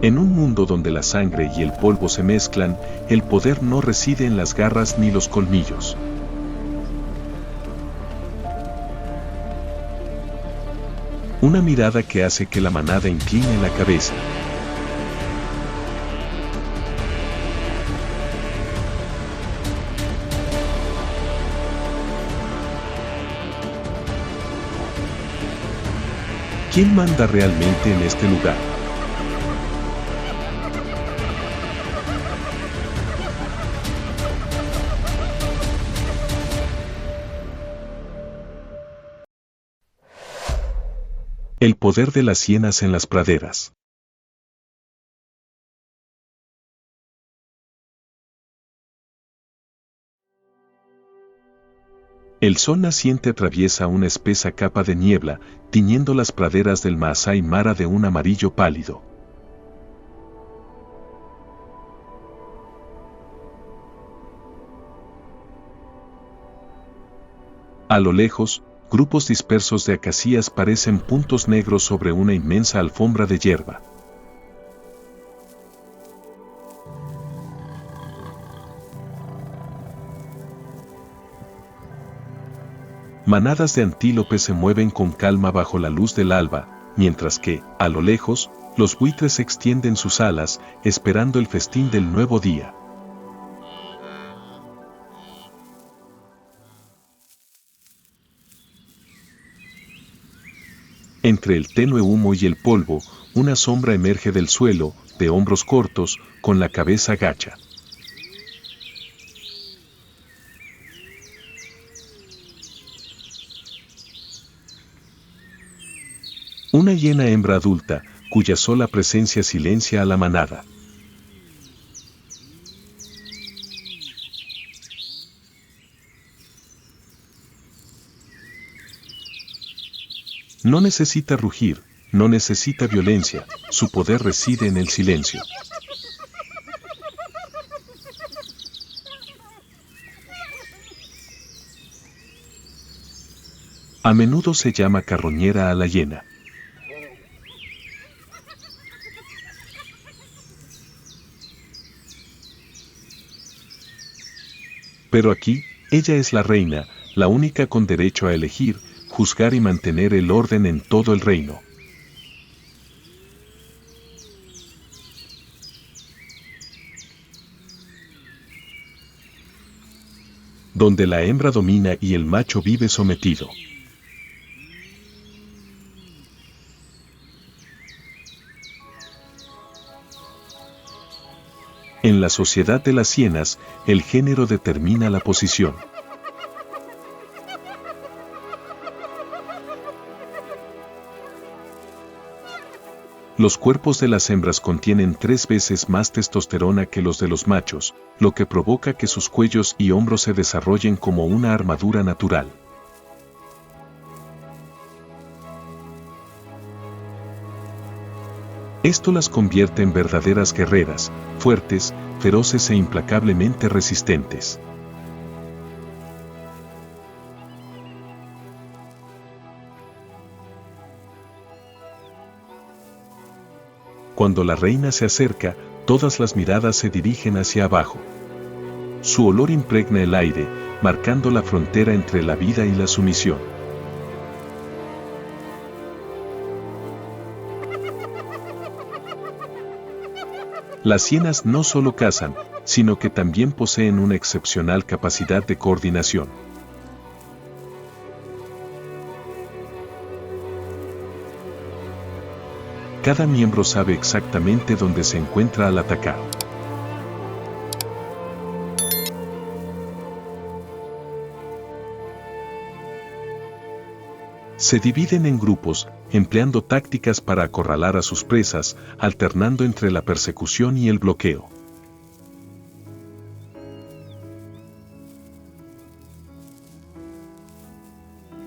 En un mundo donde la sangre y el polvo se mezclan, el poder no reside en las garras ni los colmillos. Una mirada que hace que la manada incline la cabeza. ¿Quién manda realmente en este lugar? El poder de las hienas en las praderas. El sol naciente atraviesa una espesa capa de niebla, tiñendo las praderas del Maasai Mara de un amarillo pálido. A lo lejos, grupos dispersos de acacias parecen puntos negros sobre una inmensa alfombra de hierba. Manadas de antílopes se mueven con calma bajo la luz del alba, mientras que, a lo lejos, los buitres extienden sus alas, esperando el festín del nuevo día. Entre el tenue humo y el polvo, una sombra emerge del suelo, de hombros cortos, con la cabeza gacha. Una hiena hembra adulta, cuya sola presencia silencia a la manada. No necesita rugir, no necesita violencia, su poder reside en el silencio. A menudo se llama carroñera a la hiena. Pero aquí, ella es la reina, la única con derecho a elegir, juzgar y mantener el orden en todo el reino. Donde la hembra domina y el macho vive sometido. En la sociedad de las hienas, el género determina la posición. Los cuerpos de las hembras contienen 3 veces más testosterona que los de los machos, lo que provoca que sus cuellos y hombros se desarrollen como una armadura natural. Esto las convierte en verdaderas guerreras, fuertes, feroces e implacablemente resistentes. Cuando la reina se acerca, todas las miradas se dirigen hacia abajo. Su olor impregna el aire, marcando la frontera entre la vida y la sumisión. Las hienas no solo cazan, sino que también poseen una excepcional capacidad de coordinación. Cada miembro sabe exactamente dónde se encuentra al atacar. Se dividen en grupos, empleando tácticas para acorralar a sus presas, alternando entre la persecución y el bloqueo.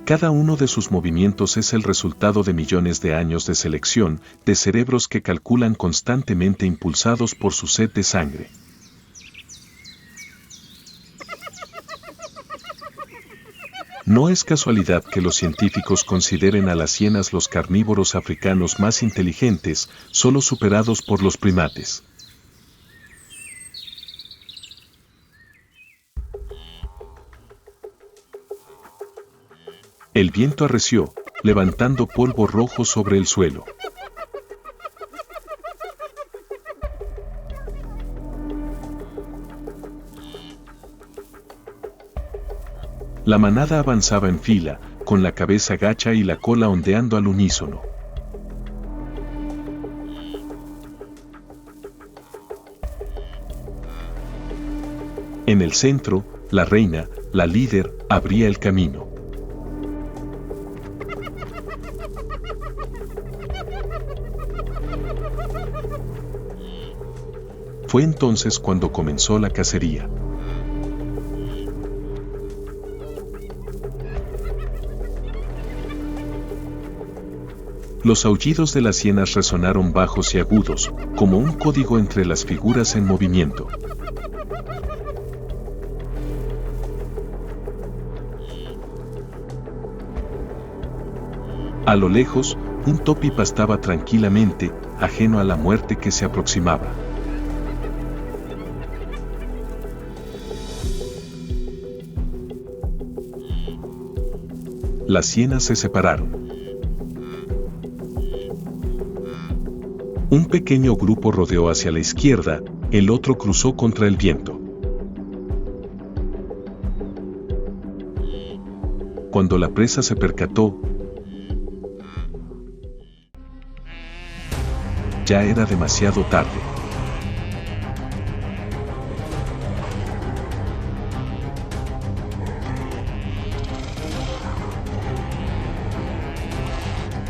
Cada uno de sus movimientos es el resultado de millones de años de selección, de cerebros que calculan constantemente impulsados por su sed de sangre. No es casualidad que los científicos consideren a las hienas los carnívoros africanos más inteligentes, solo superados por los primates. El viento arreció, levantando polvo rojo sobre el suelo. La manada avanzaba en fila, con la cabeza gacha y la cola ondeando al unísono. En el centro, la reina, la líder, abría el camino. Fue entonces cuando comenzó la cacería. Los aullidos de las hienas resonaron bajos y agudos, como un código entre las figuras en movimiento. A lo lejos, un topi pastaba tranquilamente, ajeno a la muerte que se aproximaba. Las hienas se separaron. Un pequeño grupo rodeó hacia la izquierda, el otro cruzó contra el viento. Cuando la presa se percató, ya era demasiado tarde.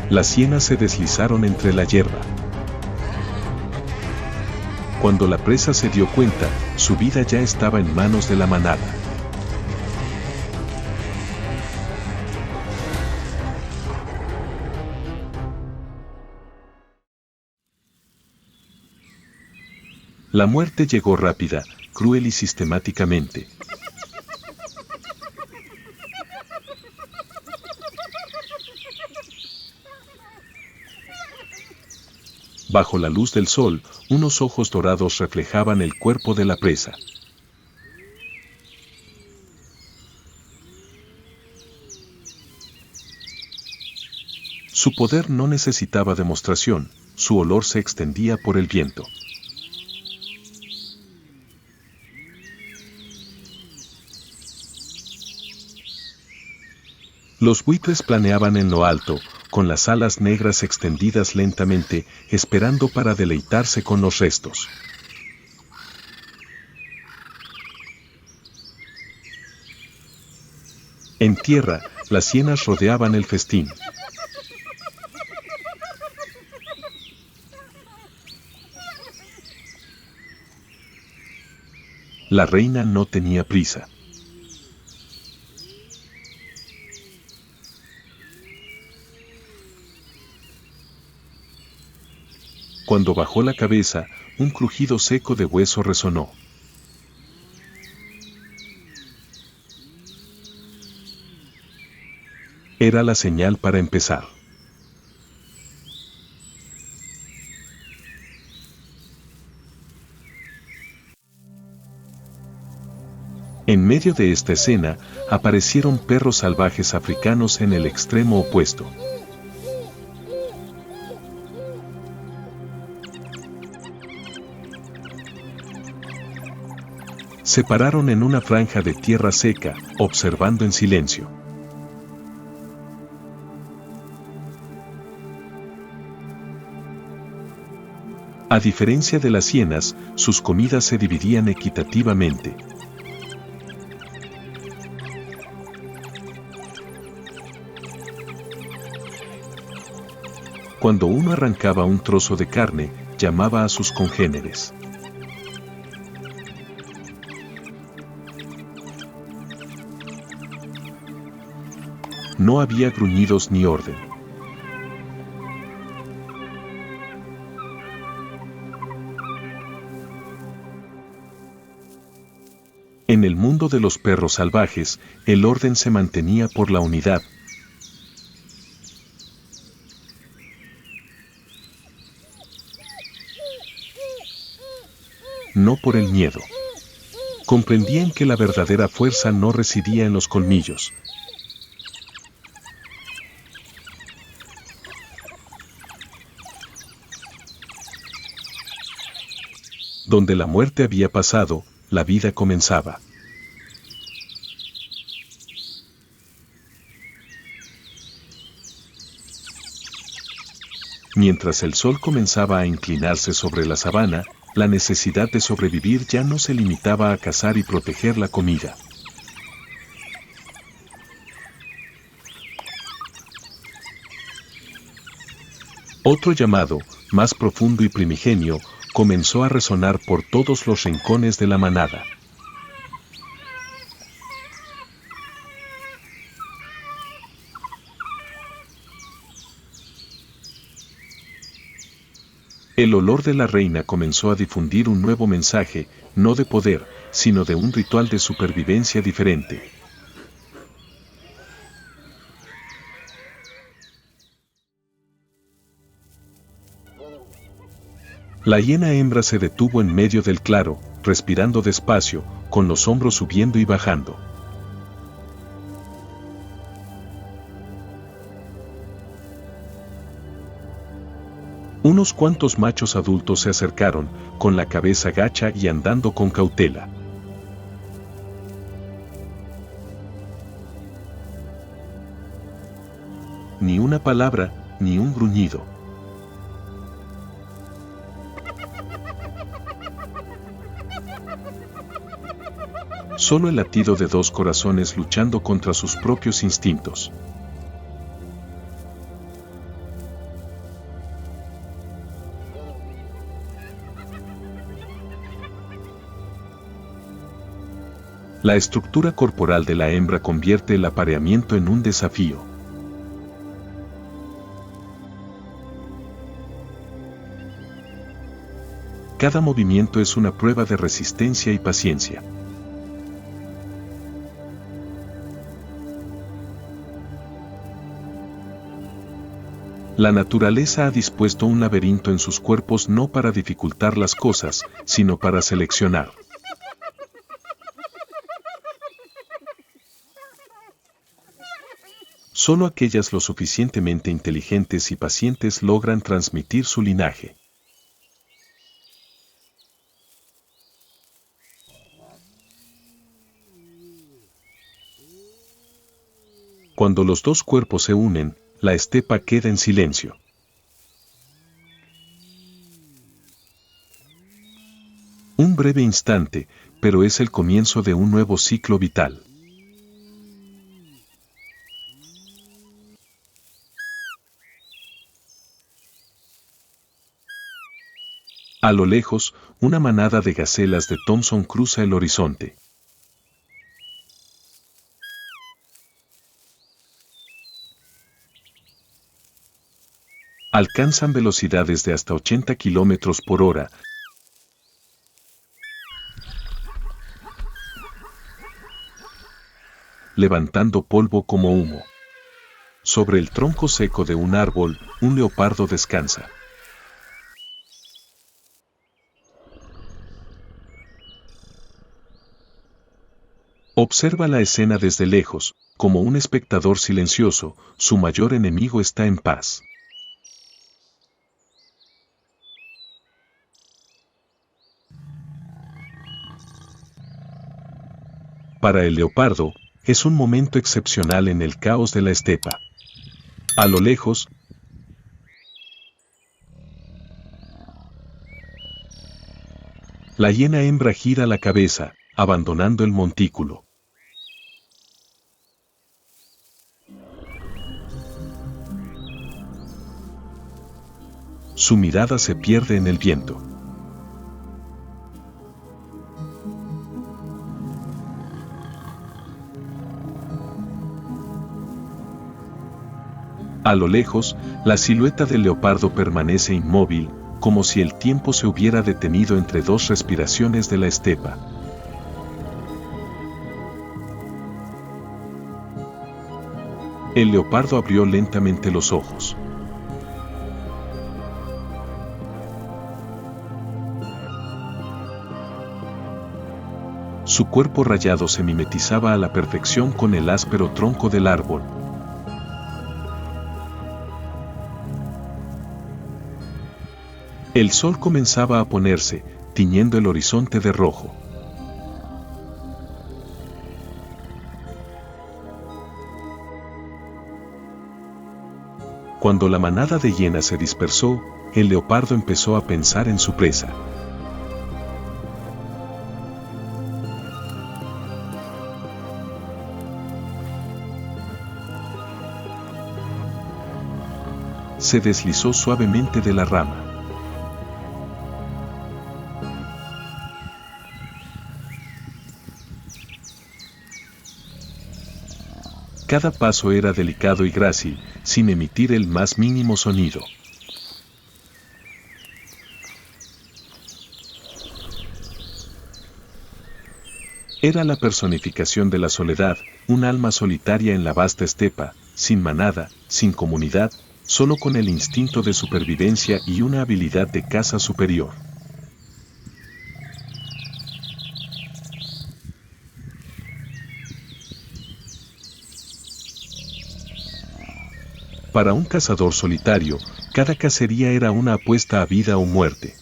Las hienas se deslizaron entre la hierba. Cuando la presa se dio cuenta, su vida ya estaba en manos de la manada. La muerte llegó rápida, cruel y sistemáticamente. Bajo la luz del sol, unos ojos dorados reflejaban el cuerpo de la presa. Su poder no necesitaba demostración, su olor se extendía por el viento. Los buitres planeaban en lo alto, con las alas negras extendidas lentamente, esperando para deleitarse con los restos. En tierra, las hienas rodeaban el festín. La reina no tenía prisa. Cuando bajó la cabeza, un crujido seco de hueso resonó. Era la señal para empezar. En medio de esta escena, aparecieron perros salvajes africanos en el extremo opuesto. Se pararon en una franja de tierra seca, observando en silencio. A diferencia de las hienas, sus comidas se dividían equitativamente. Cuando uno arrancaba un trozo de carne, llamaba a sus congéneres. No había gruñidos ni orden. En el mundo de los perros salvajes, el orden se mantenía por la unidad, no por el miedo. Comprendían que la verdadera fuerza no residía en los colmillos. Donde la muerte había pasado, la vida comenzaba. Mientras el sol comenzaba a inclinarse sobre la sabana, la necesidad de sobrevivir ya no se limitaba a cazar y proteger la comida. Otro llamado, más profundo y primigenio, comenzó a resonar por todos los rincones de la manada. El olor de la reina comenzó a difundir un nuevo mensaje, no de poder, sino de un ritual de supervivencia diferente. La hiena hembra se detuvo en medio del claro, respirando despacio, con los hombros subiendo y bajando. Unos cuantos machos adultos se acercaron, con la cabeza gacha y andando con cautela. Ni una palabra, ni un gruñido. Solo el latido de dos corazones luchando contra sus propios instintos. La estructura corporal de la hembra convierte el apareamiento en un desafío. Cada movimiento es una prueba de resistencia y paciencia. La naturaleza ha dispuesto un laberinto en sus cuerpos no para dificultar las cosas, sino para seleccionar. Solo aquellas lo suficientemente inteligentes y pacientes logran transmitir su linaje. Cuando los dos cuerpos se unen, la estepa queda en silencio. Un breve instante, pero es el comienzo de un nuevo ciclo vital. A lo lejos, una manada de gacelas de Thompson cruza el horizonte. Alcanzan velocidades de hasta 80 kilómetros por hora, levantando polvo como humo. Sobre el tronco seco de un árbol, un leopardo descansa. Observa la escena desde lejos, como un espectador silencioso, su mayor enemigo está en paz. Para el leopardo, es un momento excepcional en el caos de la estepa. A lo lejos, la hiena hembra gira la cabeza, abandonando el montículo. Su mirada se pierde en el viento. A lo lejos, la silueta del leopardo permanece inmóvil, como si el tiempo se hubiera detenido entre dos respiraciones de la estepa. El leopardo abrió lentamente los ojos. Su cuerpo rayado se mimetizaba a la perfección con el áspero tronco del árbol. El sol comenzaba a ponerse, tiñendo el horizonte de rojo. Cuando la manada de hienas se dispersó, el leopardo empezó a pensar en su presa. Se deslizó suavemente de la rama. Cada paso era delicado y grácil, sin emitir el más mínimo sonido. Era la personificación de la soledad, un alma solitaria en la vasta estepa, sin manada, sin comunidad, solo con el instinto de supervivencia y una habilidad de caza superior. Para un cazador solitario, cada cacería era una apuesta a vida o muerte.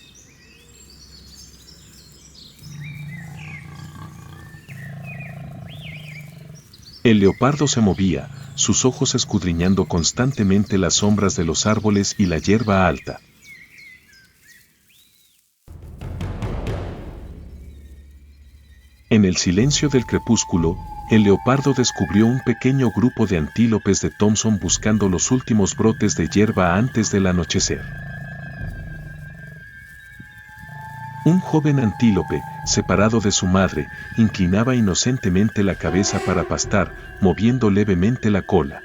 El leopardo se movía, sus ojos escudriñando constantemente las sombras de los árboles y la hierba alta. En el silencio del crepúsculo, el leopardo descubrió un pequeño grupo de antílopes de Thompson buscando los últimos brotes de hierba antes del anochecer. Un joven antílope, separado de su madre, inclinaba inocentemente la cabeza para pastar, moviendo levemente la cola.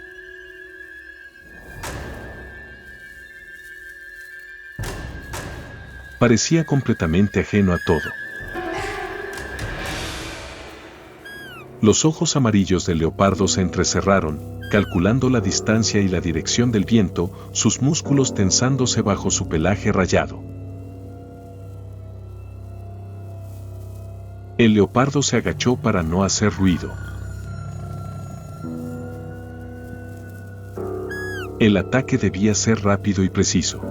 Parecía completamente ajeno a todo. Los ojos amarillos del leopardo se entrecerraron, calculando la distancia y la dirección del viento, sus músculos tensándose bajo su pelaje rayado. El leopardo se agachó para no hacer ruido. El ataque debía ser rápido y preciso.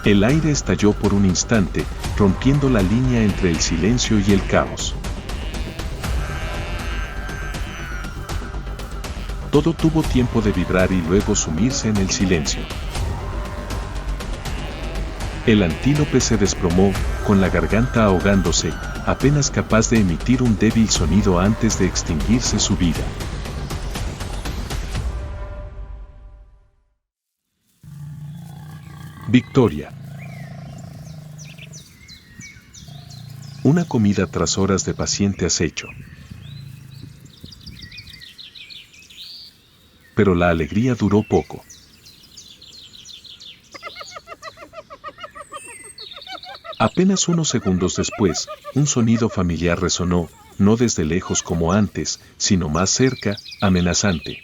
El aire estalló por un instante, rompiendo la línea entre el silencio y el caos. Todo tuvo tiempo de vibrar y luego sumirse en el silencio. El antílope se desplomó, con la garganta ahogándose, apenas capaz de emitir un débil sonido antes de extinguirse su vida. Victoria. Una comida tras horas de paciente acecho. Pero la alegría duró poco. Apenas unos segundos después, un sonido familiar resonó, no desde lejos como antes, sino más cerca, amenazante.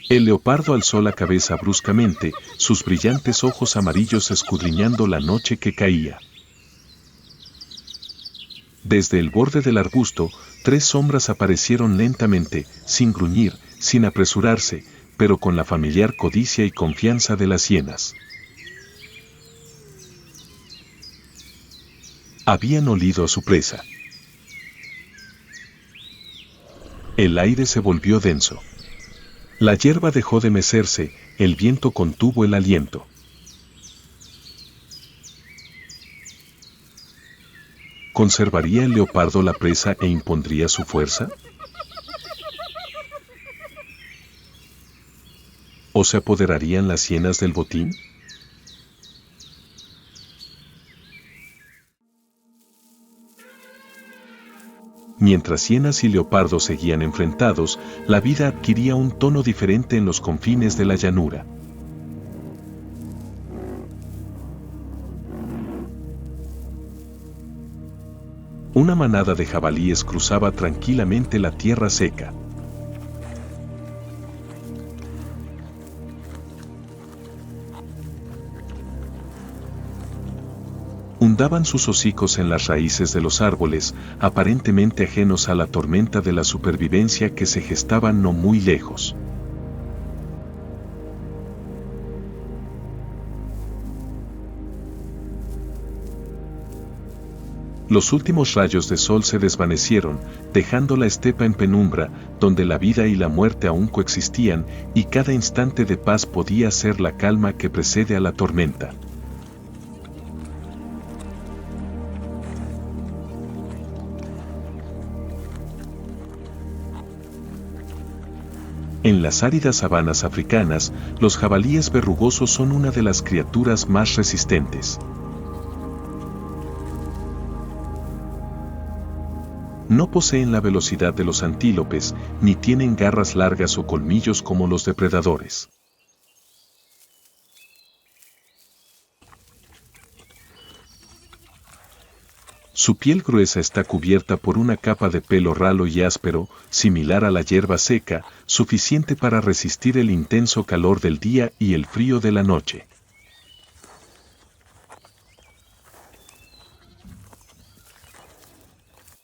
El leopardo alzó la cabeza bruscamente, sus brillantes ojos amarillos escudriñando la noche que caía. Desde el borde del arbusto, 3 sombras aparecieron lentamente, sin gruñir, sin apresurarse, pero con la familiar codicia y confianza de las hienas. Habían olido a su presa. El aire se volvió denso. La hierba dejó de mecerse, el viento contuvo el aliento. ¿Conservaría el leopardo la presa e impondría su fuerza? ¿O se apoderarían las hienas del botín? Mientras hienas y leopardo seguían enfrentados, la vida adquiría un tono diferente en los confines de la llanura. Una manada de jabalíes cruzaba tranquilamente la tierra seca. Hundaban sus hocicos en las raíces de los árboles, aparentemente ajenos a la tormenta de la supervivencia que se gestaba no muy lejos. Los últimos rayos de sol se desvanecieron, dejando la estepa en penumbra, donde la vida y la muerte aún coexistían, y cada instante de paz podía ser la calma que precede a la tormenta. En las áridas sabanas africanas, los jabalíes verrugosos son una de las criaturas más resistentes. No poseen la velocidad de los antílopes, ni tienen garras largas o colmillos como los depredadores. Su piel gruesa está cubierta por una capa de pelo ralo y áspero, similar a la hierba seca, suficiente para resistir el intenso calor del día y el frío de la noche.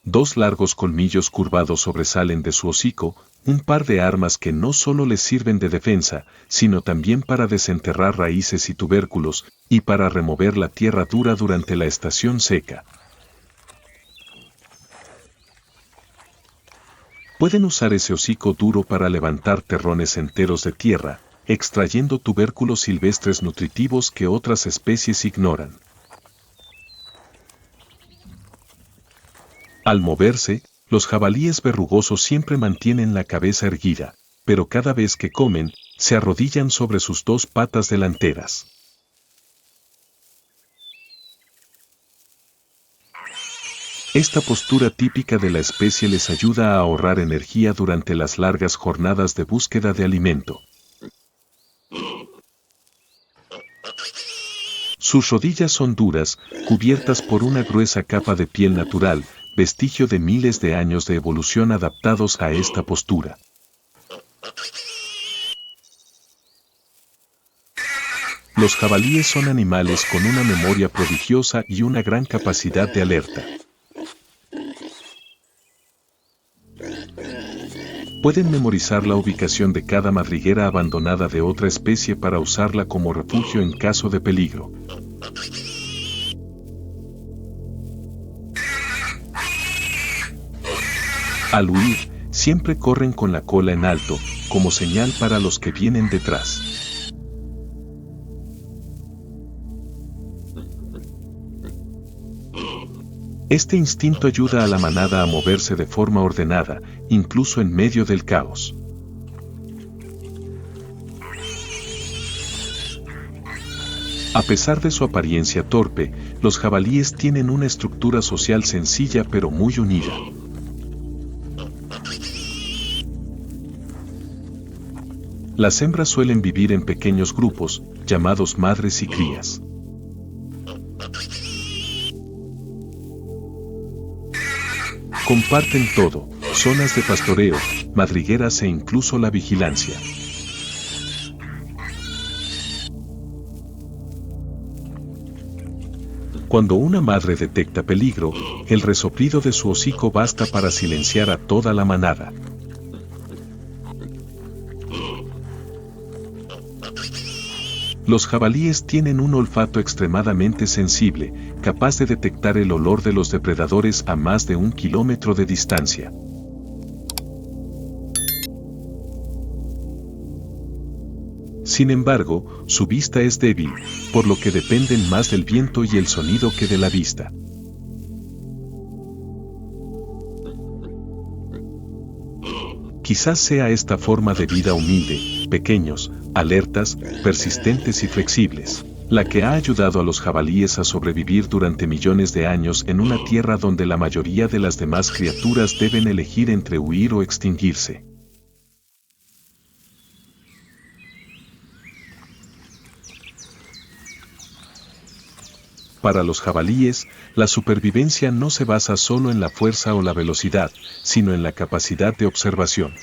Dos largos colmillos curvados sobresalen de su hocico, un par de armas que no solo les sirven de defensa, sino también para desenterrar raíces y tubérculos, y para remover la tierra dura durante la estación seca. Pueden usar ese hocico duro para levantar terrones enteros de tierra, extrayendo tubérculos silvestres nutritivos que otras especies ignoran. Al moverse, los jabalíes verrugosos siempre mantienen la cabeza erguida, pero cada vez que comen, se arrodillan sobre sus dos patas delanteras. Esta postura típica de la especie les ayuda a ahorrar energía durante las largas jornadas de búsqueda de alimento. Sus rodillas son duras, cubiertas por una gruesa capa de piel natural, vestigio de miles de años de evolución adaptados a esta postura. Los jabalíes son animales con una memoria prodigiosa y una gran capacidad de alerta. Pueden memorizar la ubicación de cada madriguera abandonada de otra especie para usarla como refugio en caso de peligro. Al huir, siempre corren con la cola en alto, como señal para los que vienen detrás. Este instinto ayuda a la manada a moverse de forma ordenada, incluso en medio del caos. A pesar de su apariencia torpe, los jabalíes tienen una estructura social sencilla pero muy unida. Las hembras suelen vivir en pequeños grupos, llamados madres y crías. Comparten todo, zonas de pastoreo, madrigueras e incluso la vigilancia. Cuando una madre detecta peligro, el resoplido de su hocico basta para silenciar a toda la manada. Los jabalíes tienen un olfato extremadamente sensible, capaz de detectar el olor de los depredadores a más de 1 kilómetro de distancia. Sin embargo, su vista es débil, por lo que dependen más del viento y el sonido que de la vista. Quizás sea esta forma de vida humilde, pequeños, alertas, persistentes y flexibles, la que ha ayudado a los jabalíes a sobrevivir durante millones de años en una tierra donde la mayoría de las demás criaturas deben elegir entre huir o extinguirse. Para los jabalíes, la supervivencia no se basa solo en la fuerza o la velocidad, sino en la capacidad de observación.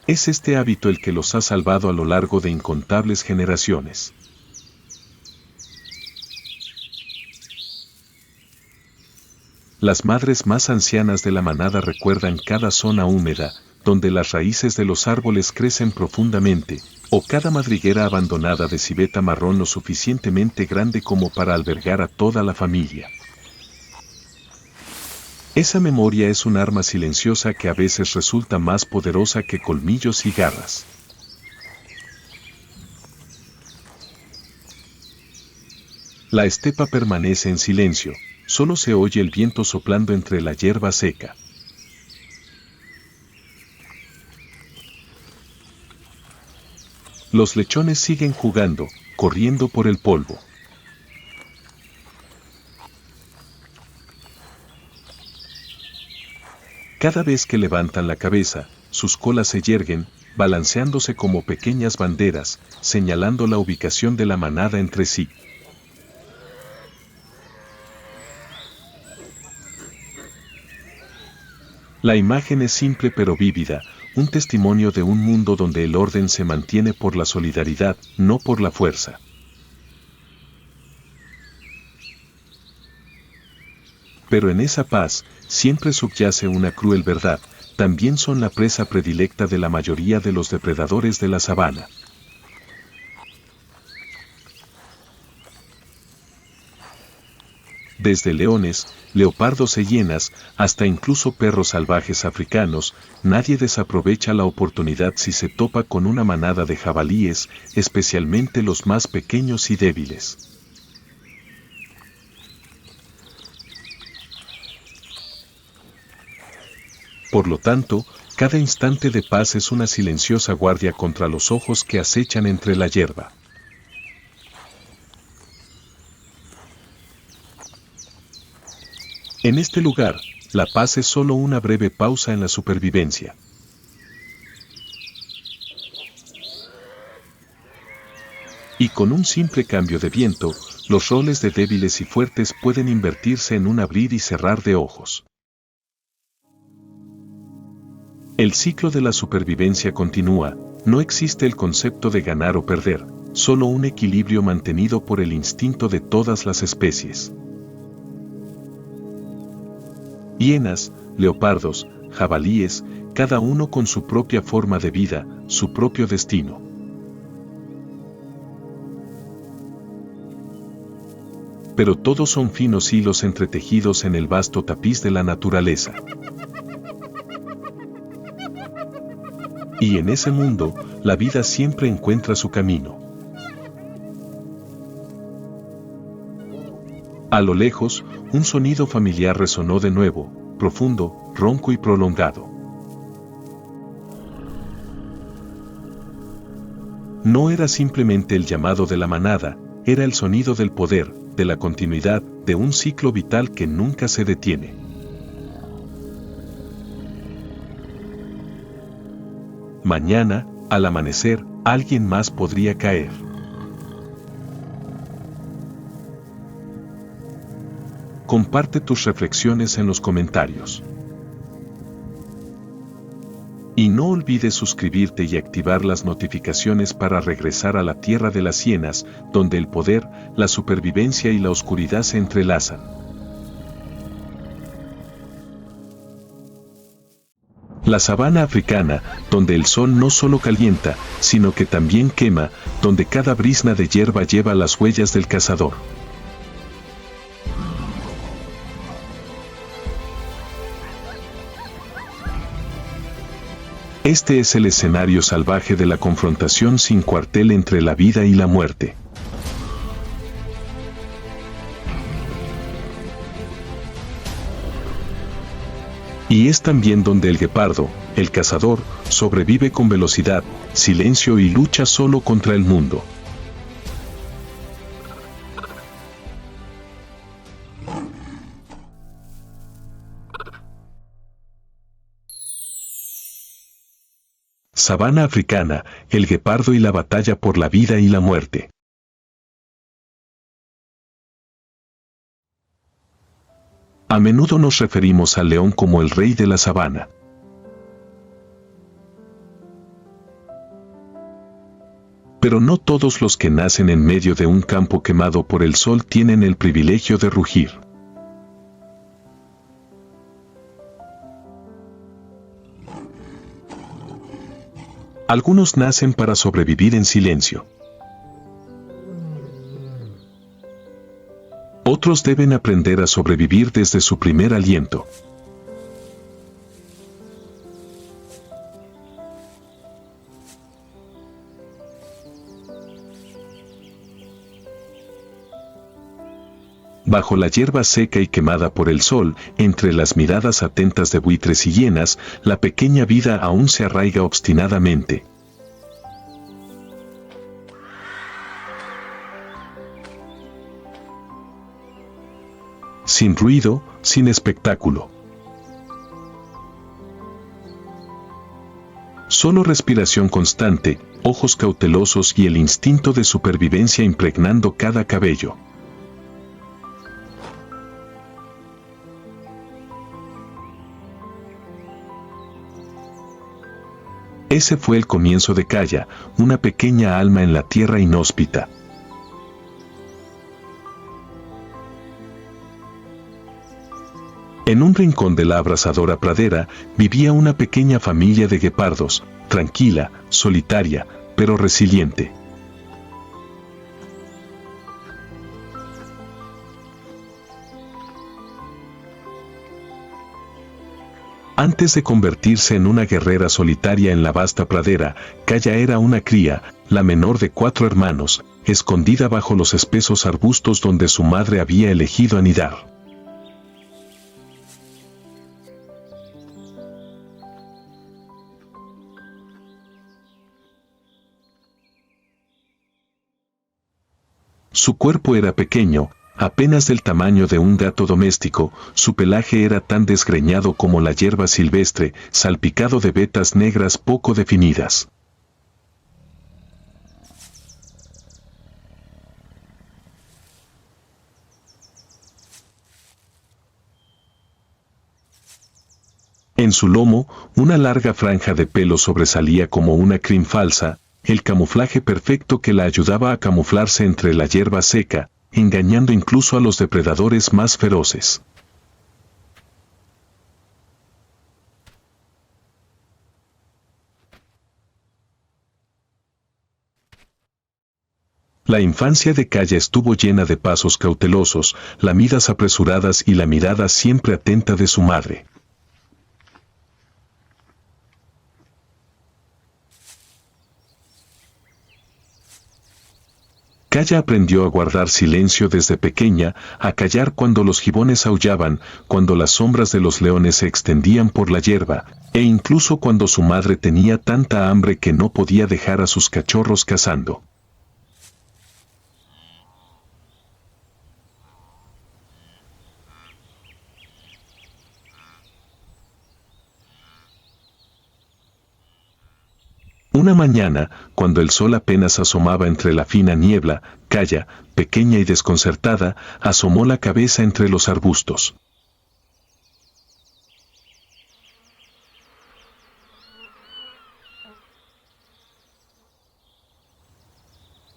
Es este hábito el que los ha salvado a lo largo de incontables generaciones. Las madres más ancianas de la manada recuerdan cada zona húmeda, donde las raíces de los árboles crecen profundamente, o cada madriguera abandonada de civeta marrón lo suficientemente grande como para albergar a toda la familia. Esa memoria es un arma silenciosa que a veces resulta más poderosa que colmillos y garras. La estepa permanece en silencio, solo se oye el viento soplando entre la hierba seca. Los lechones siguen jugando, corriendo por el polvo. Cada vez que levantan la cabeza, sus colas se yerguen, balanceándose como pequeñas banderas, señalando la ubicación de la manada entre sí. La imagen es simple pero vívida, un testimonio de un mundo donde el orden se mantiene por la solidaridad, no por la fuerza. Pero en esa paz, siempre subyace una cruel verdad, también son la presa predilecta de la mayoría de los depredadores de la sabana. Desde leones, leopardos e hienas, hasta incluso perros salvajes africanos, nadie desaprovecha la oportunidad si se topa con una manada de jabalíes, especialmente los más pequeños y débiles. Por lo tanto, cada instante de paz es una silenciosa guardia contra los ojos que acechan entre la hierba. En este lugar, la paz es solo una breve pausa en la supervivencia. Y con un simple cambio de viento, los roles de débiles y fuertes pueden invertirse en un abrir y cerrar de ojos. El ciclo de la supervivencia continúa, no existe el concepto de ganar o perder, solo un equilibrio mantenido por el instinto de todas las especies. Hienas, leopardos, jabalíes, cada uno con su propia forma de vida, su propio destino. Pero todos son finos hilos entretejidos en el vasto tapiz de la naturaleza. Y en ese mundo, la vida siempre encuentra su camino. A lo lejos, un sonido familiar resonó de nuevo, profundo, ronco y prolongado. No era simplemente el llamado de la manada, era el sonido del poder, de la continuidad, de un ciclo vital que nunca se detiene. Mañana, al amanecer, alguien más podría caer. Comparte tus reflexiones en los comentarios. Y no olvides suscribirte y activar las notificaciones para regresar a la tierra de las hienas, donde el poder, la supervivencia y la oscuridad se entrelazan. La sabana africana, donde el sol no solo calienta, sino que también quema, donde cada brizna de hierba lleva las huellas del cazador. Este es el escenario salvaje de la confrontación sin cuartel entre la vida y la muerte. Y es también donde el guepardo, el cazador, sobrevive con velocidad, silencio y lucha solo contra el mundo. Sabana africana, el guepardo y la batalla por la vida y la muerte. A menudo nos referimos al león como el rey de la sabana. Pero no todos los que nacen en medio de un campo quemado por el sol tienen el privilegio de rugir. Algunos nacen para sobrevivir en silencio. Otros deben aprender a sobrevivir desde su primer aliento. Bajo la hierba seca y quemada por el sol, entre las miradas atentas de buitres y hienas, la pequeña vida aún se arraiga obstinadamente. Sin ruido, sin espectáculo. Solo respiración constante, ojos cautelosos y el instinto de supervivencia impregnando cada cabello. Ese fue el comienzo de Kaya, una pequeña alma en la tierra inhóspita. En un rincón de la abrasadora pradera vivía una pequeña familia de guepardos, tranquila, solitaria, pero resiliente. Antes de convertirse en una guerrera solitaria en la vasta pradera, Kaya era una cría, la menor de 4 hermanos, escondida bajo los espesos arbustos donde su madre había elegido anidar. Su cuerpo era pequeño, apenas del tamaño de un gato doméstico, su pelaje era tan desgreñado como la hierba silvestre, salpicado de vetas negras poco definidas. En su lomo, una larga franja de pelo sobresalía como una crin falsa, el camuflaje perfecto que la ayudaba a camuflarse entre la hierba seca, engañando incluso a los depredadores más feroces. La infancia de Kaya estuvo llena de pasos cautelosos, lamidas apresuradas y la mirada siempre atenta de su madre. Kaya aprendió a guardar silencio desde pequeña, a callar cuando los gibones aullaban, cuando las sombras de los leones se extendían por la hierba, e incluso cuando su madre tenía tanta hambre que no podía dejar a sus cachorros cazando. Una mañana, cuando el sol apenas asomaba entre la fina niebla, Kaya, pequeña y desconcertada, asomó la cabeza entre los arbustos.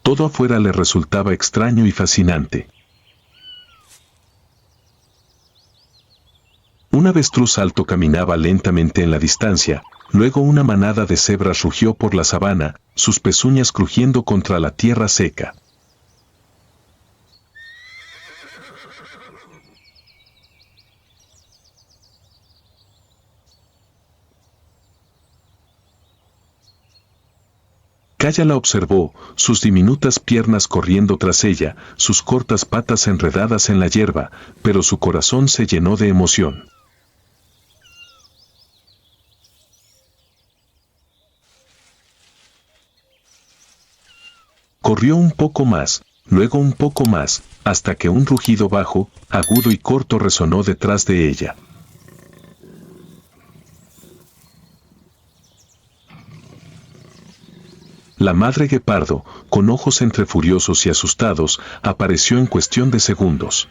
Todo afuera le resultaba extraño y fascinante. Un avestruz alto caminaba lentamente en la distancia, luego una manada de cebras rugió por la sabana, sus pezuñas crujiendo contra la tierra seca. Kaya la observó, sus diminutas piernas corriendo tras ella, sus cortas patas enredadas en la hierba, pero su corazón se llenó de emoción. Corrió un poco más, luego un poco más, hasta que un rugido bajo, agudo y corto resonó detrás de ella. La madre guepardo, con ojos entre furiosos y asustados, apareció en cuestión de segundos.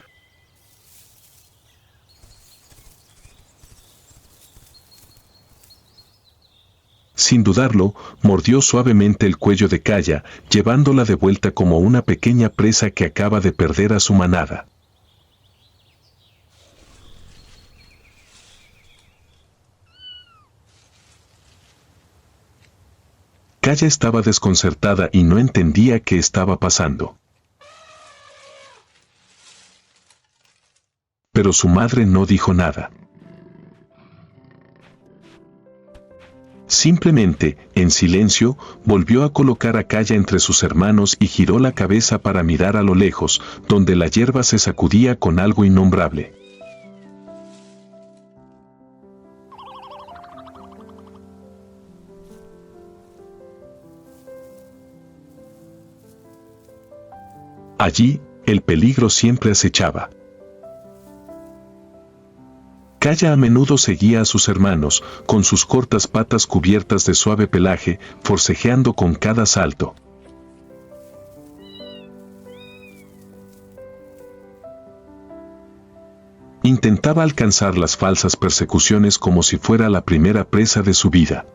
Sin dudarlo, mordió suavemente el cuello de Kaya, llevándola de vuelta como una pequeña presa que acaba de perder a su manada. Kaya estaba desconcertada y no entendía qué estaba pasando. Pero su madre no dijo nada. Simplemente, en silencio, volvió a colocar a Kaya entre sus hermanos y giró la cabeza para mirar a lo lejos, donde la hierba se sacudía con algo innombrable. Allí, el peligro siempre acechaba. Kaya a menudo seguía a sus hermanos, con sus cortas patas cubiertas de suave pelaje, forcejeando con cada salto. Intentaba alcanzar las falsas persecuciones como si fuera la primera presa de su vida.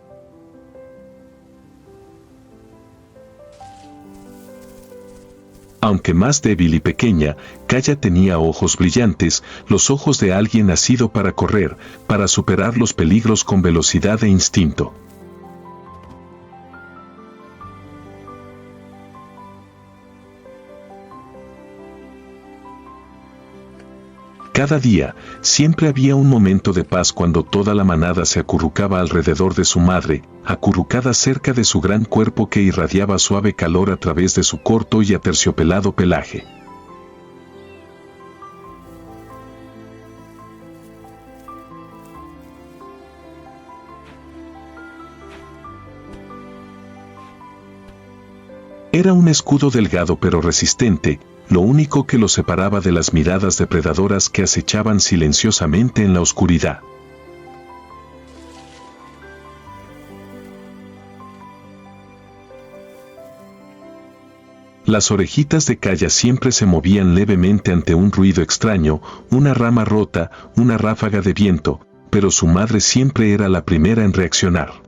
Aunque más débil y pequeña, Kaya tenía ojos brillantes, los ojos de alguien nacido para correr, para superar los peligros con velocidad e instinto. Cada día, siempre había un momento de paz cuando toda la manada se acurrucaba alrededor de su madre, acurrucada cerca de su gran cuerpo que irradiaba suave calor a través de su corto y aterciopelado pelaje. Era un escudo delgado pero resistente, lo único que lo separaba de las miradas depredadoras que acechaban silenciosamente en la oscuridad. Las orejitas de Kaya siempre se movían levemente ante un ruido extraño, una rama rota, una ráfaga de viento, pero su madre siempre era la primera en reaccionar.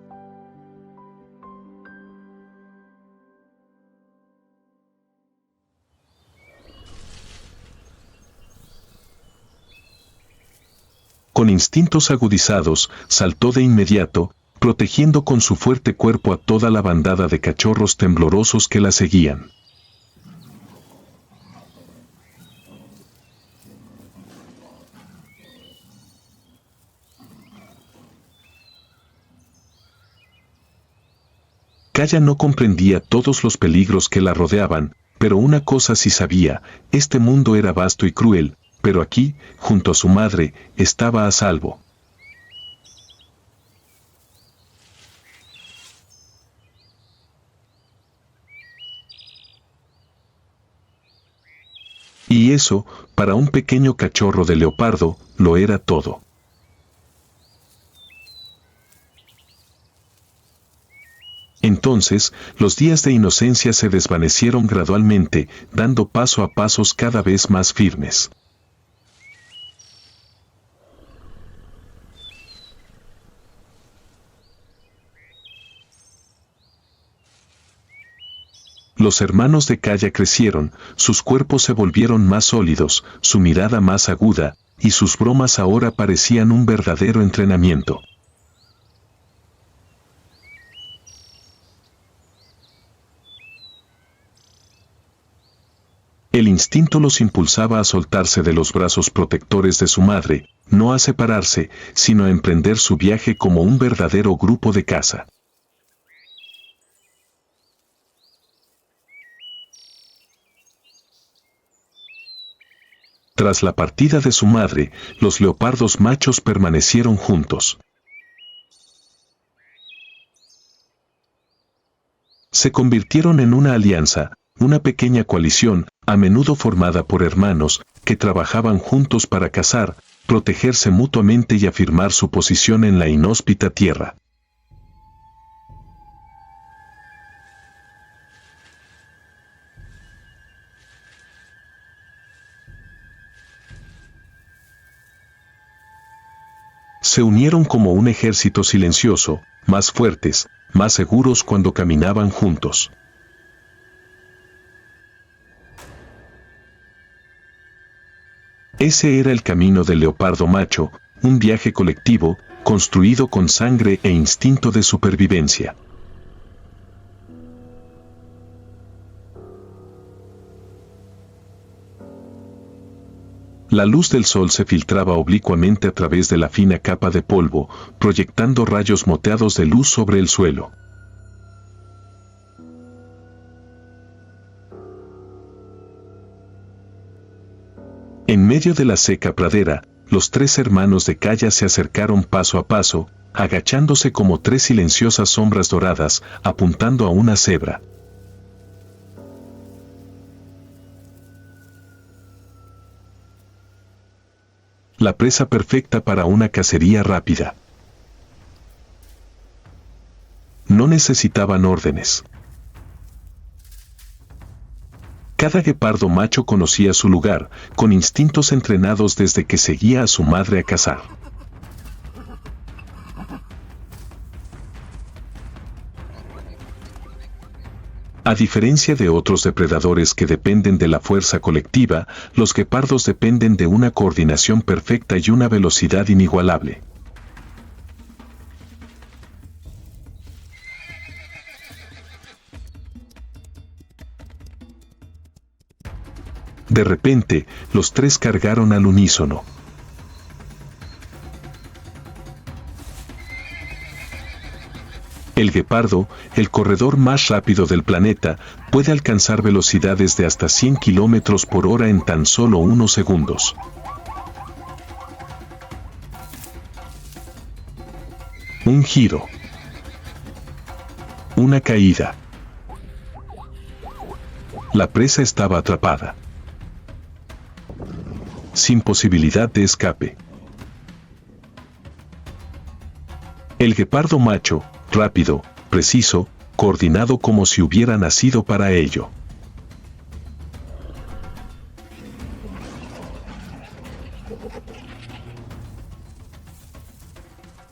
Con instintos agudizados, saltó de inmediato, protegiendo con su fuerte cuerpo a toda la bandada de cachorros temblorosos que la seguían. Kaya no comprendía todos los peligros que la rodeaban, pero una cosa sí sabía, este mundo era vasto y cruel, pero aquí, junto a su madre, estaba a salvo. Y eso, para un pequeño cachorro de leopardo, lo era todo. Entonces, los días de inocencia se desvanecieron gradualmente, dando paso a pasos cada vez más firmes. Los hermanos de Kaya crecieron, sus cuerpos se volvieron más sólidos, su mirada más aguda, y sus bromas ahora parecían un verdadero entrenamiento. El instinto los impulsaba a soltarse de los brazos protectores de su madre, no a separarse, sino a emprender su viaje como un verdadero grupo de caza. Tras la partida de su madre, los leopardos machos permanecieron juntos. Se convirtieron en una alianza, una pequeña coalición, a menudo formada por hermanos, que trabajaban juntos para cazar, protegerse mutuamente y afirmar su posición en la inhóspita tierra. Se unieron como un ejército silencioso, más fuertes, más seguros cuando caminaban juntos. Ese era el camino del leopardo macho, un viaje colectivo, construido con sangre e instinto de supervivencia. La luz del sol se filtraba oblicuamente a través de la fina capa de polvo, proyectando rayos moteados de luz sobre el suelo. En medio de la seca pradera, los tres hermanos de Kaya se acercaron paso a paso, agachándose como tres silenciosas sombras doradas, apuntando a una cebra. La presa perfecta para una cacería rápida. No necesitaban órdenes. Cada guepardo macho conocía su lugar, con instintos entrenados desde que seguía a su madre a cazar. A diferencia de otros depredadores que dependen de la fuerza colectiva, los guepardos dependen de una coordinación perfecta y una velocidad inigualable. De repente, los tres cargaron al unísono. El guepardo, el corredor más rápido del planeta, puede alcanzar velocidades de hasta 100 kilómetros por hora en tan solo unos segundos. Un giro. Una caída. La presa estaba atrapada. Sin posibilidad de escape. El guepardo macho, rápido, preciso, coordinado como si hubiera nacido para ello.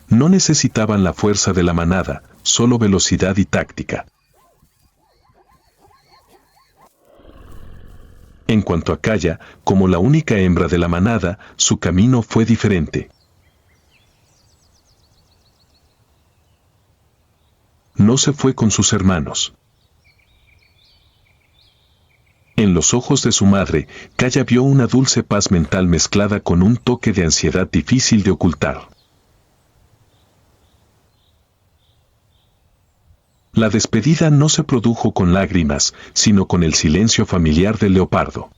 No necesitaban la fuerza de la manada, solo velocidad y táctica. En cuanto a Kaya, como la única hembra de la manada, su camino fue diferente. No se fue con sus hermanos. En los ojos de su madre, Kaya vio una dulce paz mental mezclada con un toque de ansiedad difícil de ocultar. La despedida no se produjo con lágrimas, sino con el silencio familiar del leopardo.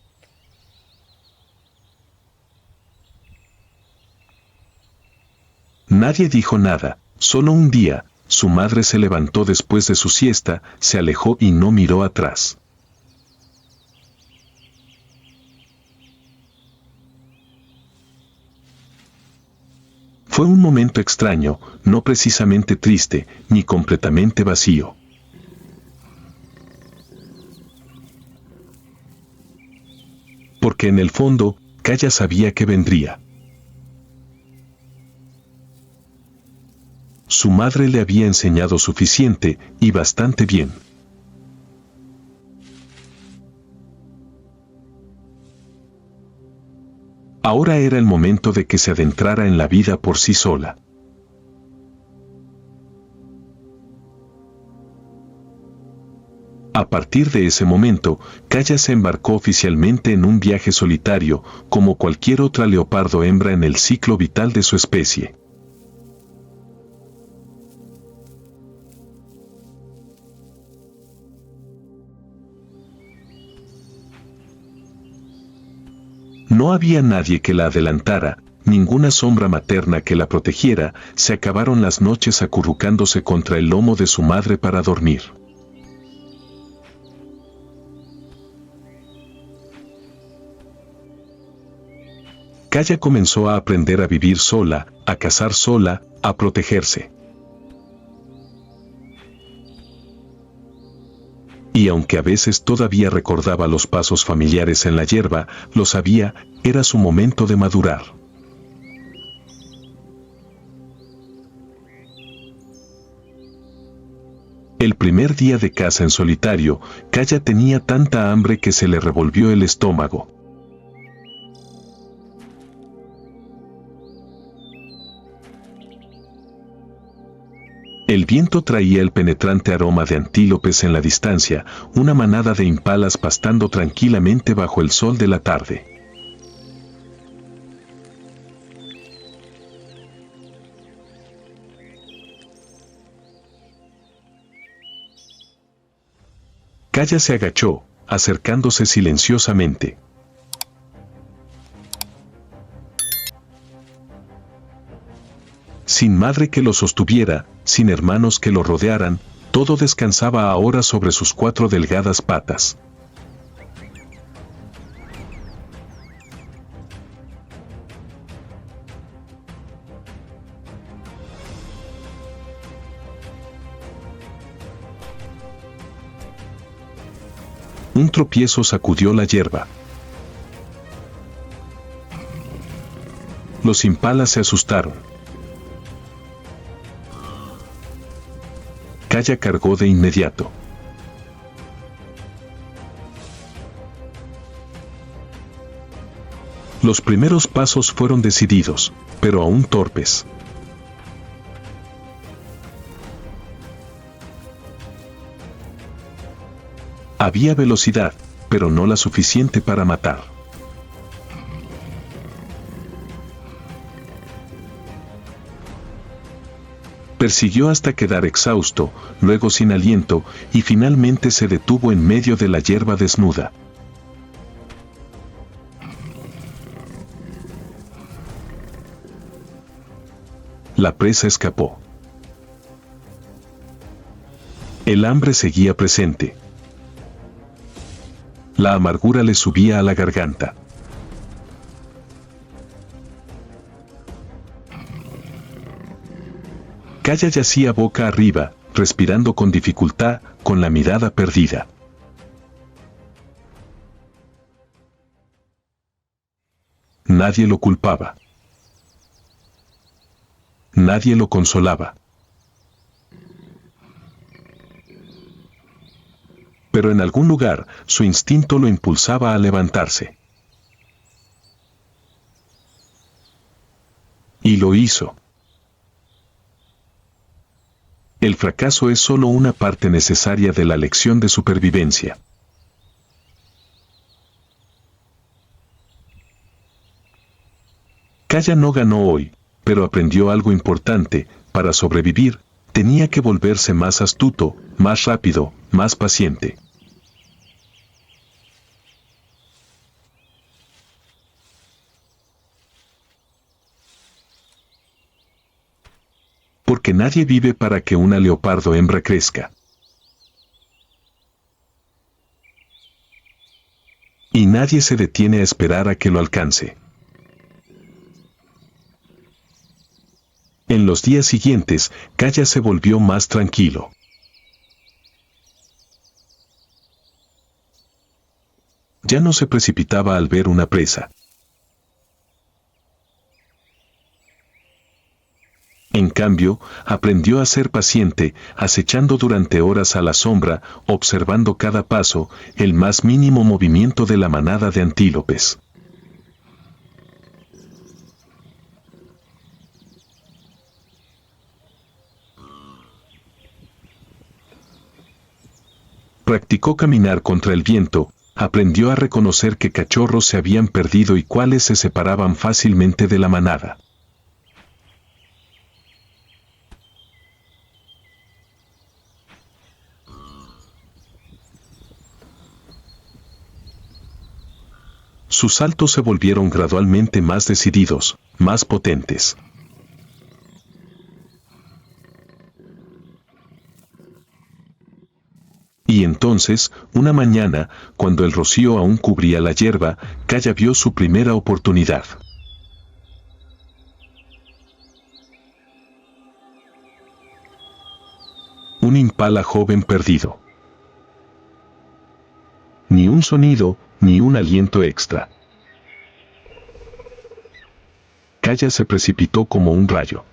Nadie dijo nada, solo un día, su madre se levantó después de su siesta, se alejó y no miró atrás. Fue un momento extraño, no precisamente triste, ni completamente vacío. Porque en el fondo, Kaya sabía que vendría. Su madre le había enseñado suficiente, y bastante bien. Ahora era el momento de que se adentrara en la vida por sí sola. A partir de ese momento, Kaya se embarcó oficialmente en un viaje solitario, como cualquier otra leopardo hembra en el ciclo vital de su especie. No había nadie que la adelantara, ninguna sombra materna que la protegiera. Se acabaron las noches acurrucándose contra el lomo de su madre para dormir. Kaya comenzó a aprender a vivir sola, a cazar sola, a protegerse. Y aunque a veces todavía recordaba los pasos familiares en la hierba, lo sabía, era su momento de madurar. El primer día de caza en solitario, Kaya tenía tanta hambre que se le revolvió el estómago. El viento traía el penetrante aroma de antílopes en la distancia, una manada de impalas pastando tranquilamente bajo el sol de la tarde. Kaya se agachó, acercándose silenciosamente. Sin madre que lo sostuviera, sin hermanos que lo rodearan, todo descansaba ahora sobre sus 4 delgadas patas. Un tropiezo sacudió la hierba. Los impalas se asustaron. Kaya cargó de inmediato. Los primeros pasos fueron decididos, pero aún torpes. Había velocidad, pero no la suficiente para matar. Persiguió hasta quedar exhausto, luego sin aliento, y finalmente se detuvo en medio de la hierba desnuda. La presa escapó. El hambre seguía presente. La amargura le subía a la garganta. Kaya yacía boca arriba, respirando con dificultad, con la mirada perdida. Nadie lo culpaba. Nadie lo consolaba. Pero en algún lugar, su instinto lo impulsaba a levantarse. Y lo hizo. El fracaso es solo una parte necesaria de la lección de supervivencia. Kaya no ganó hoy, pero aprendió algo importante: para sobrevivir, tenía que volverse más astuto, más rápido, más paciente. Porque nadie vive para que una leopardo hembra crezca. Y nadie se detiene a esperar a que lo alcance. En los días siguientes, Kaya se volvió más tranquilo. Ya no se precipitaba al ver una presa. En cambio, aprendió a ser paciente, acechando durante horas a la sombra, observando cada paso, el más mínimo movimiento de la manada de antílopes. Practicó caminar contra el viento, aprendió a reconocer qué cachorros se habían perdido y cuáles se separaban fácilmente de la manada. Sus saltos se volvieron gradualmente más decididos, más potentes. Y entonces, una mañana, cuando el rocío aún cubría la hierba, Kaya vio su primera oportunidad. Un impala joven perdido. Ni un sonido, ni un aliento extra. Kaya se precipitó como un rayo.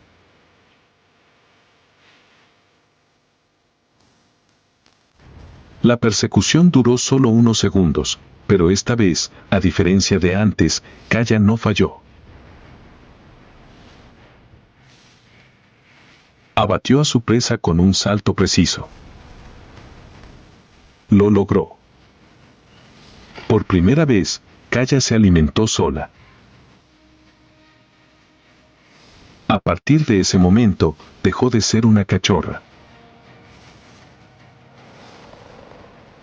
La persecución duró solo unos segundos, pero esta vez, a diferencia de antes, Kaya no falló. Abatió a su presa con un salto preciso. Lo logró. Por primera vez, Kaya se alimentó sola. A partir de ese momento, dejó de ser una cachorra.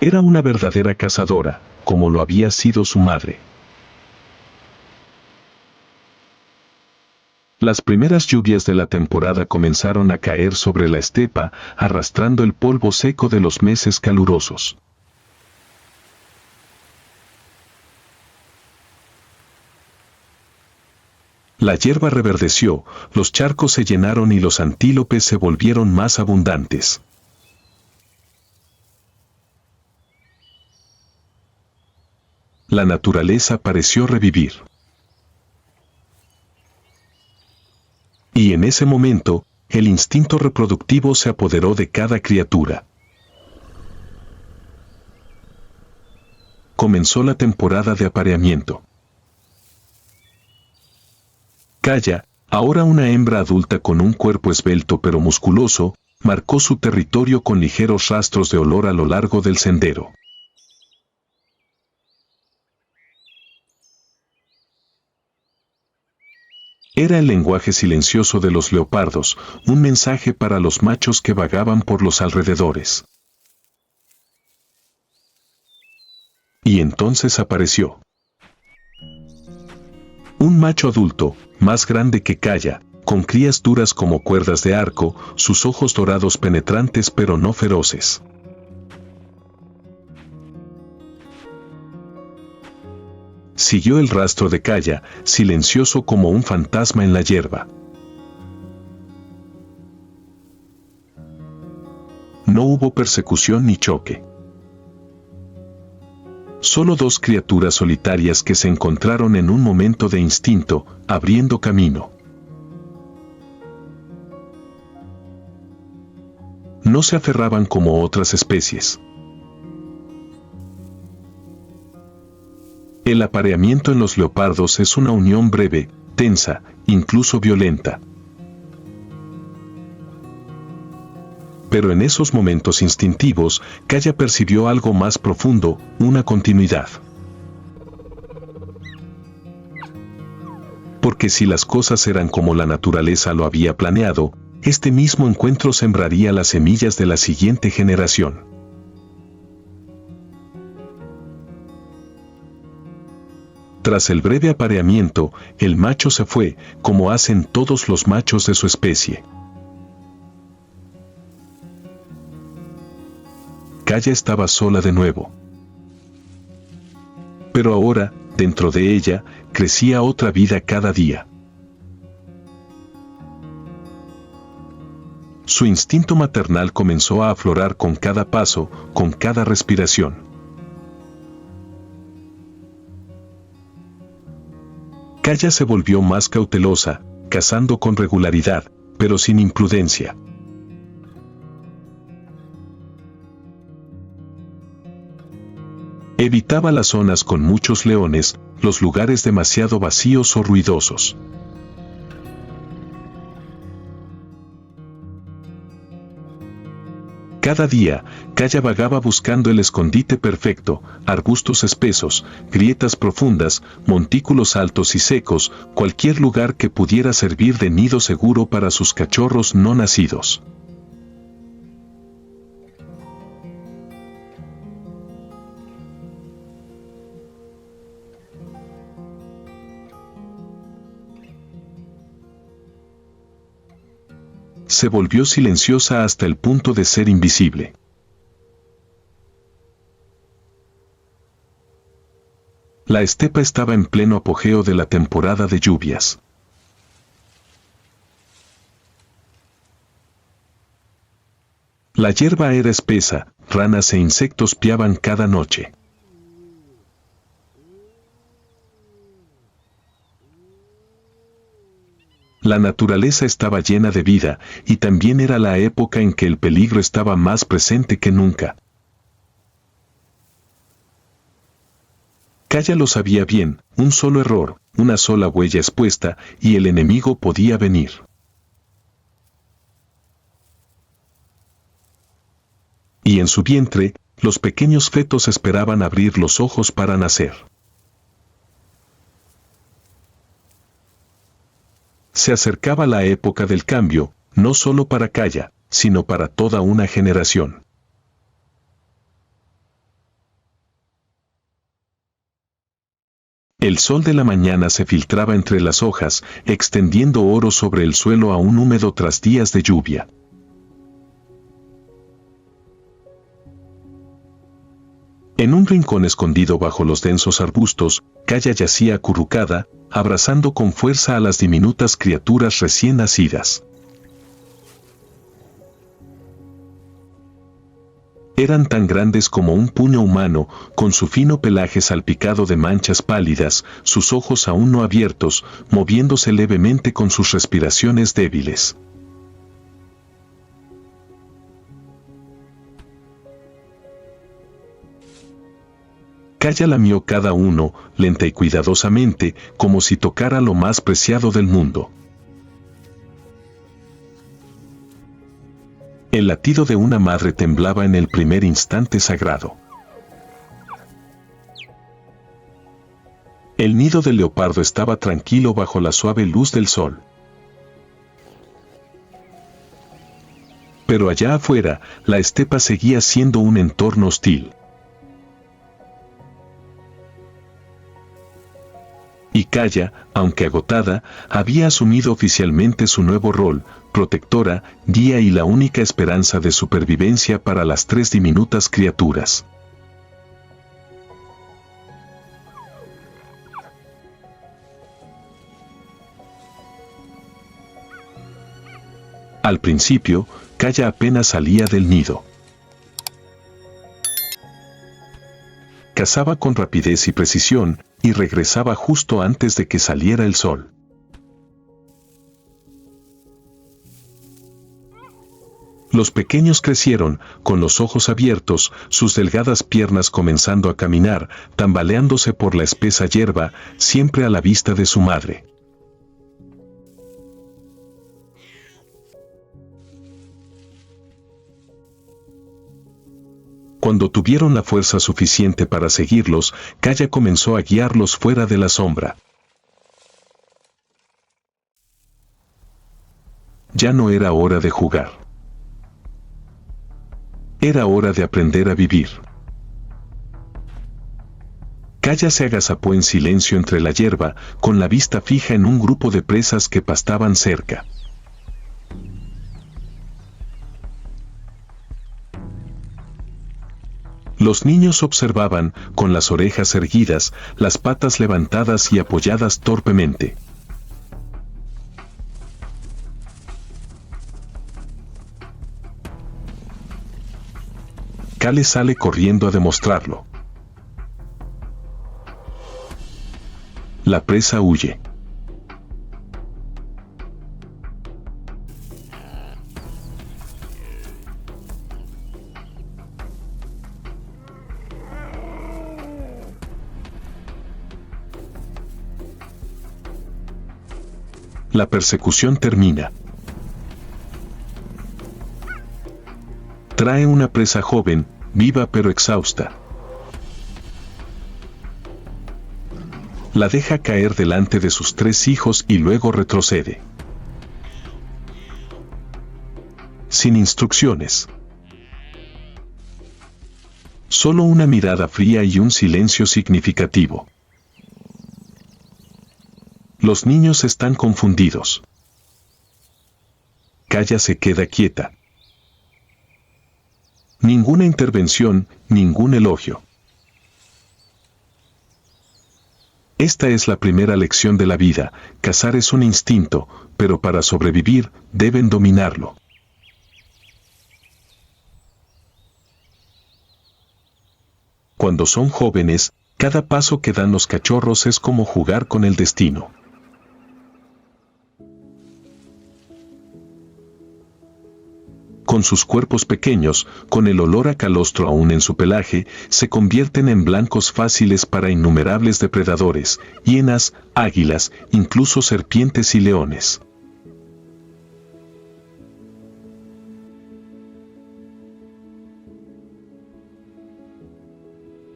Era una verdadera cazadora, como lo había sido su madre. Las primeras lluvias de la temporada comenzaron a caer sobre la estepa, arrastrando el polvo seco de los meses calurosos. La hierba reverdeció, los charcos se llenaron y los antílopes se volvieron más abundantes. La naturaleza pareció revivir. Y en ese momento, el instinto reproductivo se apoderó de cada criatura. Comenzó la temporada de apareamiento. Kaya, ahora una hembra adulta con un cuerpo esbelto pero musculoso, marcó su territorio con ligeros rastros de olor a lo largo del sendero. Era el lenguaje silencioso de los leopardos, un mensaje para los machos que vagaban por los alrededores. Y entonces apareció un macho adulto, más grande que Kaya, con crías duras como cuerdas de arco, sus ojos dorados penetrantes pero no feroces. Siguió el rastro de Kaya, silencioso como un fantasma en la hierba. No hubo persecución ni choque. Solo dos criaturas solitarias que se encontraron en un momento de instinto, abriendo camino. No se aferraban como otras especies. El apareamiento en los leopardos es una unión breve, tensa, incluso violenta. Pero en esos momentos instintivos, Kaya percibió algo más profundo, una continuidad. Porque si las cosas eran como la naturaleza lo había planeado, este mismo encuentro sembraría las semillas de la siguiente generación. Tras el breve apareamiento, el macho se fue, como hacen todos los machos de su especie. Kaya estaba sola de nuevo. Pero ahora, dentro de ella, crecía otra vida cada día. Su instinto maternal comenzó a aflorar con cada paso, con cada respiración. Kaya se volvió más cautelosa, cazando con regularidad, pero sin imprudencia. Evitaba las zonas con muchos leones, los lugares demasiado vacíos o ruidosos. Cada día, Kaya vagaba buscando el escondite perfecto, arbustos espesos, grietas profundas, montículos altos y secos, cualquier lugar que pudiera servir de nido seguro para sus cachorros no nacidos. Se volvió silenciosa hasta el punto de ser invisible. La estepa estaba en pleno apogeo de la temporada de lluvias. La hierba era espesa, ranas e insectos piaban cada noche. La naturaleza estaba llena de vida, y también era la época en que el peligro estaba más presente que nunca. Kaya lo sabía bien, un solo error, una sola huella expuesta, y el enemigo podía venir. Y en su vientre, los pequeños fetos esperaban abrir los ojos para nacer. Se acercaba la época del cambio, no solo para Kaya, sino para toda una generación. El sol de la mañana se filtraba entre las hojas, extendiendo oro sobre el suelo aún húmedo tras días de lluvia. En un rincón escondido bajo los densos arbustos, Kaya yacía acurrucada, abrazando con fuerza a las diminutas criaturas recién nacidas. Eran tan grandes como un puño humano, con su fino pelaje salpicado de manchas pálidas, sus ojos aún no abiertos, moviéndose levemente con sus respiraciones débiles. Kaya lamió cada uno, lenta y cuidadosamente, como si tocara lo más preciado del mundo. El latido de una madre temblaba en el primer instante sagrado. El nido del leopardo estaba tranquilo bajo la suave luz del sol. Pero allá afuera, la estepa seguía siendo un entorno hostil. Y Kaya, aunque agotada, había asumido oficialmente su nuevo rol, protectora, guía y la única esperanza de supervivencia para las tres diminutas criaturas. Al principio, Kaya apenas salía del nido. Cazaba con rapidez y precisión, y regresaba justo antes de que saliera el sol. Los pequeños crecieron, con los ojos abiertos, sus delgadas piernas comenzando a caminar, tambaleándose por la espesa hierba, siempre a la vista de su madre. Cuando tuvieron la fuerza suficiente para seguirlos, Kaya comenzó a guiarlos fuera de la sombra. Ya no era hora de jugar. Era hora de aprender a vivir. Kaya se agazapó en silencio entre la hierba, con la vista fija en un grupo de presas que pastaban cerca. Los niños observaban, con las orejas erguidas, las patas levantadas y apoyadas torpemente. Kale sale corriendo a demostrarlo. La presa huye. La persecución termina. Trae una presa joven, viva pero exhausta. La deja caer delante de sus tres hijos y luego retrocede. Sin instrucciones. Solo una mirada fría y un silencio significativo. Los niños están confundidos. Kaya se queda quieta. Ninguna intervención, ningún elogio. Esta es la primera lección de la vida. Cazar es un instinto, pero para sobrevivir, deben dominarlo. Cuando son jóvenes, cada paso que dan los cachorros es como jugar con el destino. con sus cuerpos pequeños, con el olor a calostro aún en su pelaje, se convierten en blancos fáciles para innumerables depredadores, hienas, águilas, incluso serpientes y leones.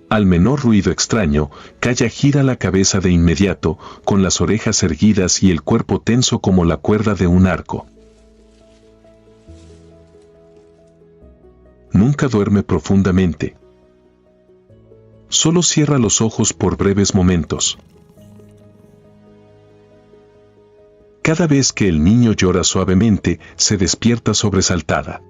Al menor ruido extraño, Kaya gira la cabeza de inmediato, con las orejas erguidas y el cuerpo tenso como la cuerda de un arco. Nunca duerme profundamente. Solo cierra los ojos por breves momentos. Cada vez que el niño llora suavemente, se despierta sobresaltada.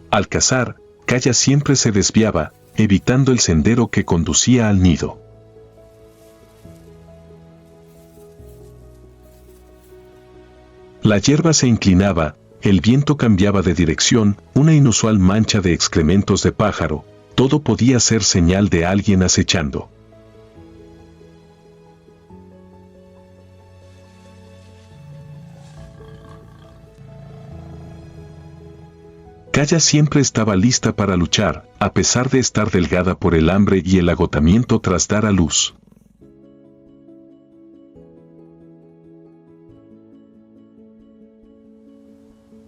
Al cazar, Kaya siempre se desviaba, evitando el sendero que conducía al nido. La hierba se inclinaba, el viento cambiaba de dirección, una inusual mancha de excrementos de pájaro, todo podía ser señal de alguien acechando. Kaya siempre estaba lista para luchar, a pesar de estar delgada por el hambre y el agotamiento tras dar a luz.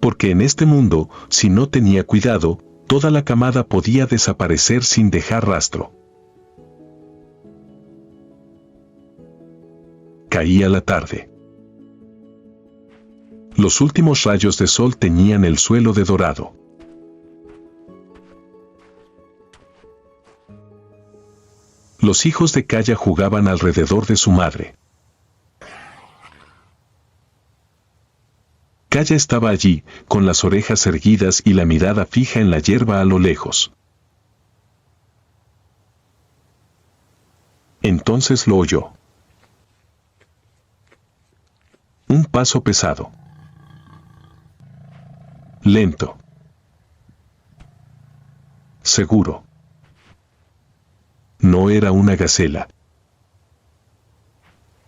Porque en este mundo, si no tenía cuidado, toda la camada podía desaparecer sin dejar rastro. Caía la tarde. Los últimos rayos de sol teñían el suelo de dorado. Los hijos de Kaya jugaban alrededor de su madre. Kaya estaba allí, con las orejas erguidas y la mirada fija en la hierba a lo lejos. Entonces lo oyó. Un paso pesado. Lento. Seguro. No era una gacela.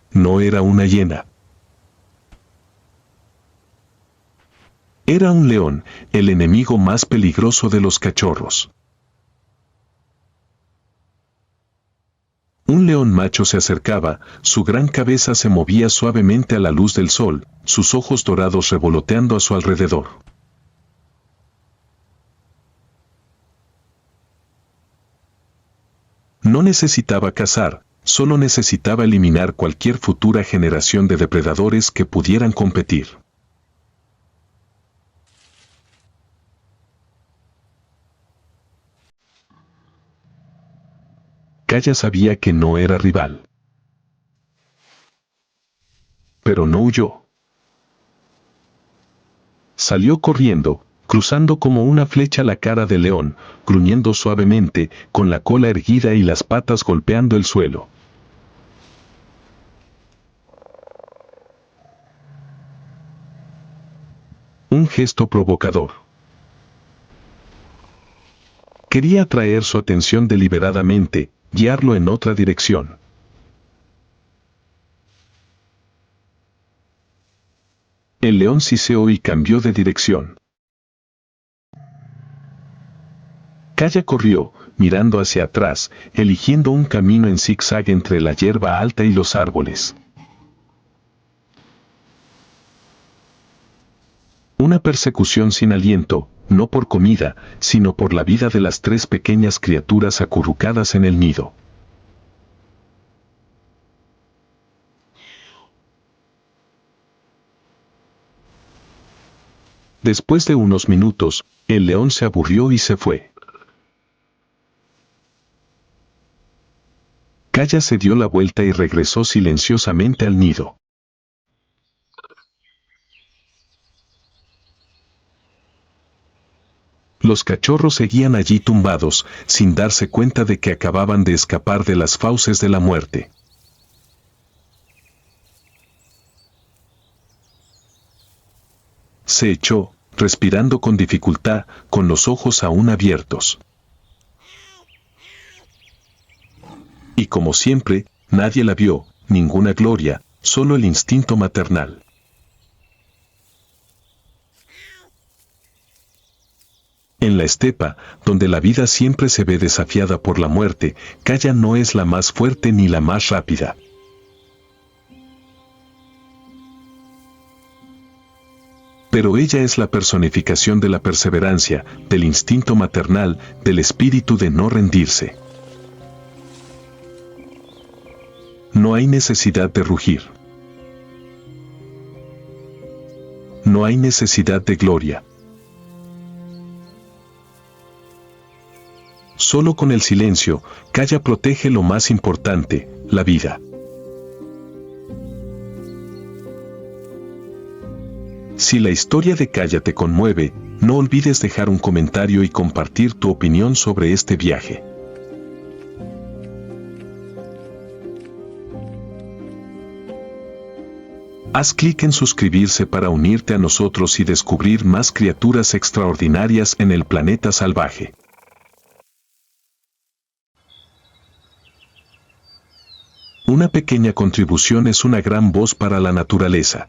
No era una hiena. Era un león, el enemigo más peligroso de los cachorros. Un león macho se acercaba, su gran cabeza se movía suavemente a la luz del sol, sus ojos dorados revoloteando a su alrededor. No necesitaba cazar, solo necesitaba eliminar cualquier futura generación de depredadores que pudieran competir. Kaya sabía que no era rival. Pero no huyó. Salió corriendo, cruzando como una flecha la cara del león, gruñendo suavemente, con la cola erguida y las patas golpeando el suelo. Un gesto provocador. Quería atraer su atención deliberadamente, guiarlo en otra dirección. El león siseó y cambió de dirección. Kaya corrió, mirando hacia atrás, eligiendo un camino en zigzag entre la hierba alta y los árboles. Una persecución sin aliento, no por comida, sino por la vida de las 3 pequeñas criaturas acurrucadas en el nido. Después de unos minutos, el león se aburrió y se fue. Kaya se dio la vuelta y regresó silenciosamente al nido. Los cachorros seguían allí tumbados, sin darse cuenta de que acababan de escapar de las fauces de la muerte. Se echó, respirando con dificultad, con los ojos aún abiertos. Y como siempre, nadie la vio, ninguna gloria, solo el instinto maternal. En la estepa, donde la vida siempre se ve desafiada por la muerte, Kaya no es la más fuerte ni la más rápida. Pero ella es la personificación de la perseverancia, del instinto maternal, del espíritu de no rendirse. No hay necesidad de rugir. No hay necesidad de gloria. Solo con el silencio, Kaya protege lo más importante, la vida. Si la historia de Kaya te conmueve, no olvides dejar un comentario y compartir tu opinión sobre este viaje. Haz clic en suscribirse para unirte a nosotros y descubrir más criaturas extraordinarias en el planeta salvaje. Una pequeña contribución es una gran voz para la naturaleza.